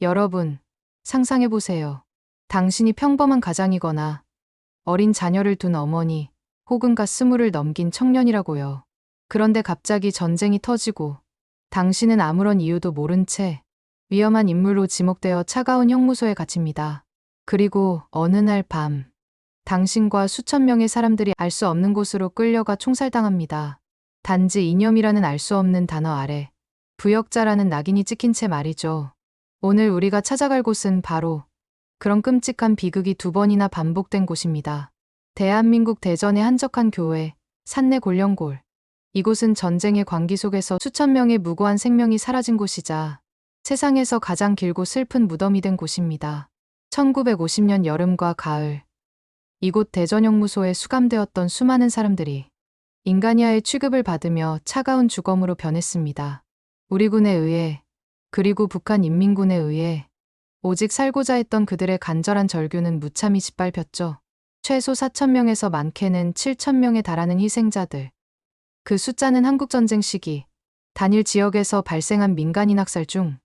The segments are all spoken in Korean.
여러분, 상상해보세요. 당신이 평범한 가장이거나 어린 자녀를 둔 어머니 혹은 가 스물을 넘긴 청년이라고요. 그런데 갑자기 전쟁이 터지고 당신은 아무런 이유도 모른 채 위험한 인물로 지목되어 차가운 형무소에 갇힙니다. 그리고 어느 날 밤, 당신과 수천 명의 사람들이 알 수 없는 곳으로 끌려가 총살당합니다. 단지 이념이라는 알 수 없는 단어 아래 부역자라는 낙인이 찍힌 채 말이죠. 오늘 우리가 찾아갈 곳은 바로 그런 끔찍한 비극이 두 번이나 반복된 곳입니다. 대한민국 대전의 한적한 교회, 산내 골령골. 이곳은 전쟁의 광기 속에서 수천 명의 무고한 생명이 사라진 곳이자 세상에서 가장 길고 슬픈 무덤이 된 곳입니다. 1950년 여름과 가을, 이곳 대전형무소에 수감되었던 수많은 사람들이 인간이하의 취급을 받으며 차가운 주검으로 변했습니다. 우리 군에 의해, 그리고 북한 인민군에 의해 오직 살고자 했던 그들의 간절한 절규는 무참히 짓밟혔죠. 최소 4,000명에서 많게는 7,000명에 달하는 희생자들. 그 숫자는 한국전쟁 시기 단일 지역에서 발생한 민간인 학살 중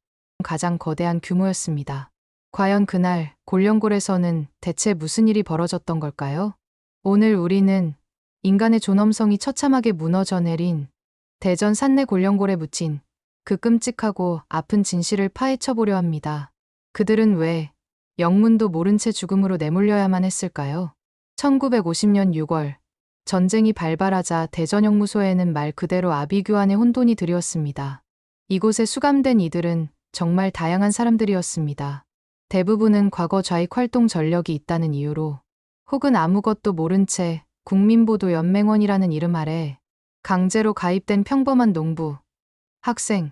가장 거대한 규모였습니다. 과연 그날 골령골에서는 대체 무슨 일이 벌어졌던 걸까요? 오늘 우리는 인간의 존엄성이 처참하게 무너져 내린 대전 산내 골령골에 묻힌 그 끔찍하고 아픈 진실을 파헤쳐 보려 합니다. 그들은 왜 영문도 모른 채 죽음으로 내몰려야만 했을까요? 1950년 6월, 전쟁이 발발하자 대전형무소에는 말 그대로 아비규환의 혼돈이 드리웠습니다. 이곳에 수감된 이들은 정말 다양한 사람들이었습니다. 대부분은 과거 좌익 활동 전력이 있다는 이유로 혹은 아무것도 모른 채 국민보도연맹원이라는 이름 아래 강제로 가입된 평범한 농부, 학생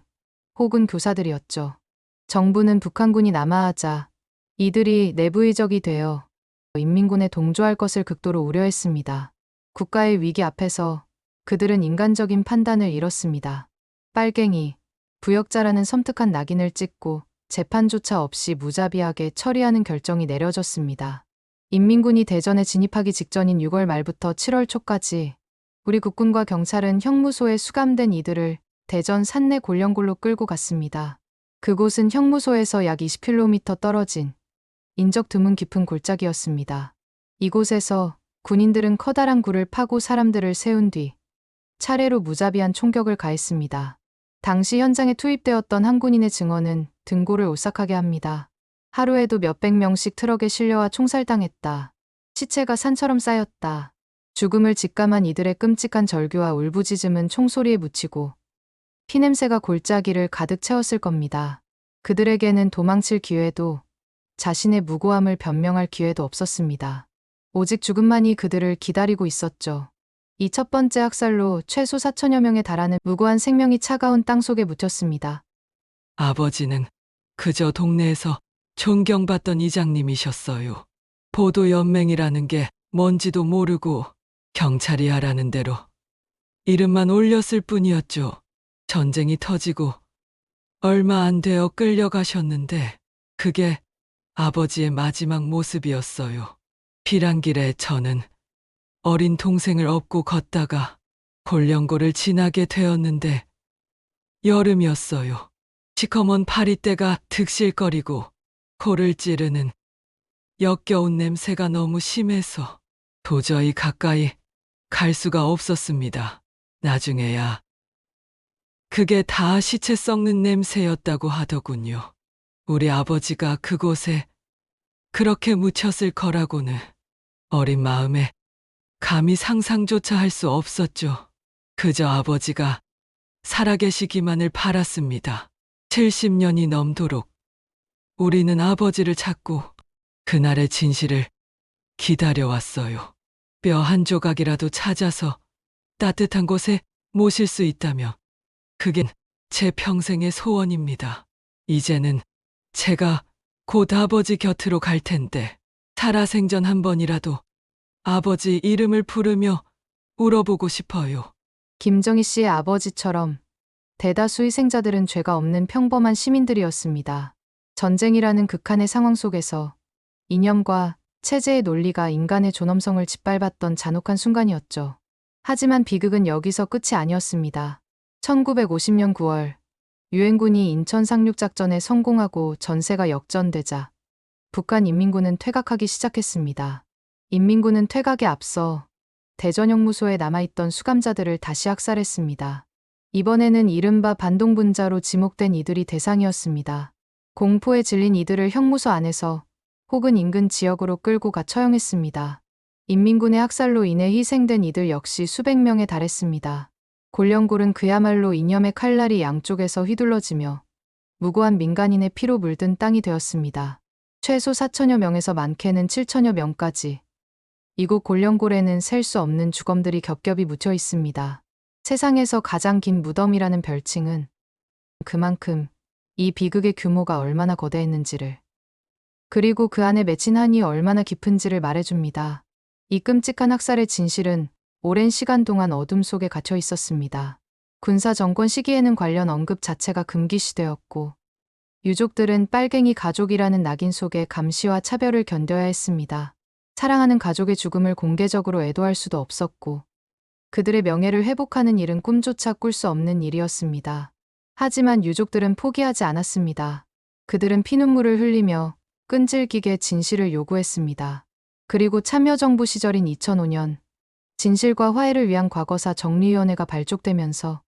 혹은 교사들이었죠. 정부는 북한군이 남하하자 이들이 내부의적이 되어 인민군에 동조할 것을 극도로 우려했습니다. 국가의 위기 앞에서 그들은 인간적인 판단을 잃었습니다. 빨갱이, 부역자라는 섬뜩한 낙인을 찍고 재판조차 없이 무자비하게 처리하는 결정이 내려졌습니다. 인민군이 대전에 진입하기 직전인 6월 말부터 7월 초까지 우리 국군과 경찰은 형무소에 수감된 이들을 대전 산내 골령골로 끌고 갔습니다. 그곳은 형무소에서 약 20km 떨어진 인적 드문 깊은 골짜기였습니다. 이곳에서 군인들은 커다란 굴을 파고 사람들을 세운 뒤 차례로 무자비한 총격을 가했습니다. 당시 현장에 투입되었던 한 군인의 증언은 등골을 오싹하게 합니다. 하루에도 몇백 명씩 트럭에 실려와 총살당했다. 시체가 산처럼 쌓였다. 죽음을 직감한 이들의 끔찍한 절규와 울부짖음은 총소리에 묻히고 피냄새가 골짜기를 가득 채웠을 겁니다. 그들에게는 도망칠 기회도 자신의 무고함을 변명할 기회도 없었습니다. 오직 죽음만이 그들을 기다리고 있었죠. 이 첫 번째 학살로 최소 4천여 명에 달하는 무고한 생명이 차가운 땅 속에 묻혔습니다. 아버지는 그저 동네에서 존경받던 이장님이셨어요. 보도연맹이라는 게 뭔지도 모르고 경찰이 하라는 대로 이름만 올렸을 뿐이었죠. 전쟁이 터지고 얼마 안 되어 끌려가셨는데 그게 아버지의 마지막 모습이었어요. 피란길에 저는 어린 동생을 업고 걷다가 골령골을 지나게 되었는데 여름이었어요. 시커먼 파리떼가 득실거리고 코를 찌르는 역겨운 냄새가 너무 심해서 도저히 가까이 갈 수가 없었습니다. 나중에야 그게 다 시체 썩는 냄새였다고 하더군요. 우리 아버지가 그곳에 그렇게 묻혔을 거라고는 어린 마음에 감히 상상조차 할 수 없었죠. 그저 아버지가 살아계시기만을 바랐습니다. 70년이 넘도록 우리는 아버지를 찾고 그날의 진실을 기다려왔어요. 뼈 한 조각이라도 찾아서 따뜻한 곳에 모실 수 있다면 그게 제 평생의 소원입니다. 이제는 제가 곧 아버지 곁으로 갈 텐데 살아생전 한 번이라도 아버지 이름을 부르며 울어보고 싶어요. 김정희 씨의 아버지처럼 대다수 희생자들은 죄가 없는 평범한 시민들이었습니다. 전쟁이라는 극한의 상황 속에서 이념과 체제의 논리가 인간의 존엄성을 짓밟았던 잔혹한 순간이었죠. 하지만 비극은 여기서 끝이 아니었습니다. 1950년 9월, 유엔군이 인천 상륙작전에 성공하고 전세가 역전되자 북한 인민군은 퇴각하기 시작했습니다. 인민군은 퇴각에 앞서 대전형무소에 남아있던 수감자들을 다시 학살했습니다. 이번에는 이른바 반동분자로 지목된 이들이 대상이었습니다. 공포에 질린 이들을 형무소 안에서 혹은 인근 지역으로 끌고 가 처형했습니다. 인민군의 학살로 인해 희생된 이들 역시 수백 명에 달했습니다. 골령골은 그야말로 이념의 칼날이 양쪽에서 휘둘러지며 무고한 민간인의 피로 물든 땅이 되었습니다. 최소 4천여 명에서 많게는 7천여 명까지. 이곳 골령골에는 셀 수 없는 주검들이 겹겹이 묻혀 있습니다. 세상에서 가장 긴 무덤이라는 별칭은 그만큼 이 비극의 규모가 얼마나 거대했는지를, 그리고 그 안에 맺힌 한이 얼마나 깊은지를 말해줍니다. 이 끔찍한 학살의 진실은 오랜 시간 동안 어둠 속에 갇혀 있었습니다. 군사 정권 시기에는 관련 언급 자체가 금기시되었고, 유족들은 빨갱이 가족이라는 낙인 속에 감시와 차별을 견뎌야 했습니다. 사랑하는 가족의 죽음을 공개적으로 애도할 수도 없었고, 그들의 명예를 회복하는 일은 꿈조차 꿀 수 없는 일이었습니다. 하지만 유족들은 포기하지 않았습니다. 그들은 피눈물을 흘리며 끈질기게 진실을 요구했습니다. 그리고 참여정부 시절인 2005년, 진실과 화해를 위한 과거사 정리위원회가 발족되면서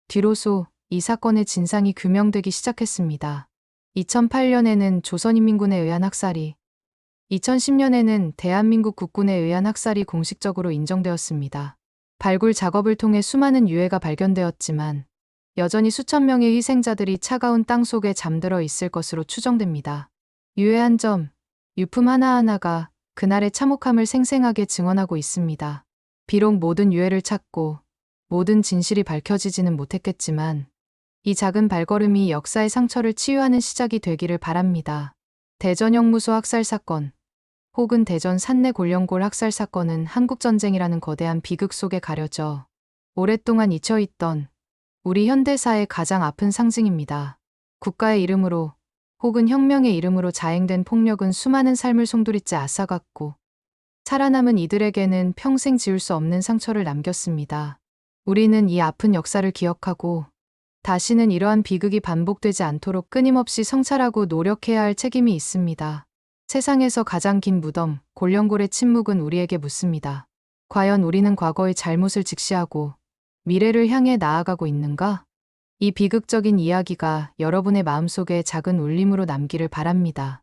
뒤로소 이 사건의 진상이 규명되기 시작했습니다. 2008년에는 조선인민군에 의한 학살이, 2010년에는 대한민국 국군에 의한 학살이 공식적으로 인정되었습니다. 발굴 작업을 통해 수많은 유해가 발견되었지만 여전히 수천 명의 희생자들이 차가운 땅 속에 잠들어 있을 것으로 추정됩니다. 유해 한 점, 유품 하나하나가 그날의 참혹함을 생생하게 증언하고 있습니다. 비록 모든 유해를 찾고 모든 진실이 밝혀지지는 못했겠지만 이 작은 발걸음이 역사의 상처를 치유하는 시작이 되기를 바랍니다. 대전형무소 학살 사건 혹은 대전 산내 골령골 학살 사건은 한국전쟁이라는 거대한 비극 속에 가려져 오랫동안 잊혀있던 우리 현대사의 가장 아픈 상징입니다. 국가의 이름으로 혹은 혁명의 이름으로 자행된 폭력은 수많은 삶을 송두리째 앗아갔고 살아남은 이들에게는 평생 지울 수 없는 상처를 남겼습니다. 우리는 이 아픈 역사를 기억하고 다시는 이러한 비극이 반복되지 않도록 끊임없이 성찰하고 노력해야 할 책임이 있습니다. 세상에서 가장 긴 무덤, 골령골의 침묵은 우리에게 묻습니다. 과연 우리는 과거의 잘못을 직시하고 미래를 향해 나아가고 있는가? 이 비극적인 이야기가 여러분의 마음속에 작은 울림으로 남기를 바랍니다.